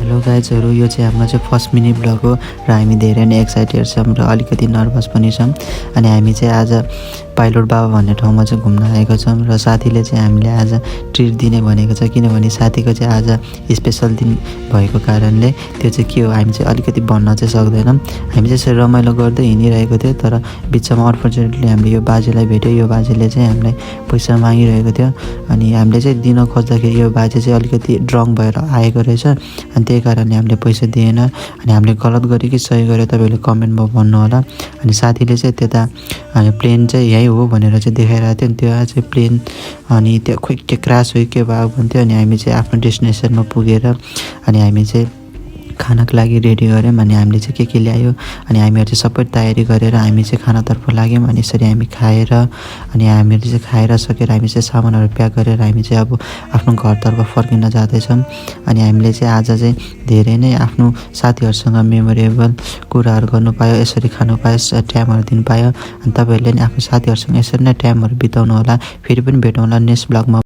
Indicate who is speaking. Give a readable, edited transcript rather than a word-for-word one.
Speaker 1: Hello गाइजहरू, यो चाहिँ हाम्रो चाहिँ फर्स्ट मिनी ब्लग हो र हामी धेरै नै एक्साइटेड छौँ र अलिकति नर्भस पनि छौँ। अनि हामी चाहिँ आज पाइलोट बाबा भन्ने ठाउँमा चाहिँ घुम्न आएको छौँ र साथीले चाहिँ हामीले आज ट्रिट दिने भनेको छ, किनभने साथीको चाहिँ आज स्पेसल दिन भएको कारणले त्यो चाहिँ के हो हामी चाहिँ अलिकति भन्न चाहिँ सक्दैनौँ। हामी चाहिँ यसरी रमाइलो गर्दै हिँडिरहेको थियो, तर बिचमा अनफर्चुनेटली हामीले यो बाजेलाई भेट्यो। यो बाजेले चाहिँ हामीलाई पैसा मागिरहेको थियो अनि हामीले चाहिँ दिन खोज्दाखेरि यो बाजे चाहिँ अलिकति ड्रङ भएर आएको रहेछ। अनि त्यही कारणले हामीले पैसा दिएन। अनि हामीले गलत गऱ्यो कि सही गऱ्यो तपाईँहरूले कमेन्टमा भन्नु होला। अनि साथीले चाहिँ त्यता प्लेन चाहिँ यहीँ हो भनेर चाहिँ देखाइरहेको थियो। अनि त्यो चाहिँ प्लेन अनि त्यो खोइ के क्रास हो के भयो भन्थ्यो। अनि हामी चाहिँ आफ्नो डेस्टिनेसनमा पुगेर अनि हामी चाहिँ खानाको लागि रेडी गऱ्यौँ। अनि हामीले चाहिँ के ल्यायो अनि हामीहरू चाहिँ सबै तयारी गरेर हामी चाहिँ खानातर्फ लाग्यौँ। अनि यसरी हामी खाएर अनि हामीहरूले चाहिँ खाएर सकेर हामी चाहिँ सामानहरू प्याक गरेर हामी चाहिँ अब आफ्नो घरतर्फ फर्किन जाँदैछौँ। अनि हामीले चाहिँ आज चाहिँ धेरै नै आफ्नो साथीहरूसँग मेमोरेबल कुराहरू गर्नु पायो, यसरी खानु पायो, टाइमहरू दिनु पायो। अनि तपाईँहरूले नि आफ्नो साथीहरूसँग यसरी नै टाइमहरू बिताउनु होला। फेरि पनि भेटौँला नेक्स्ट ब्लगमा।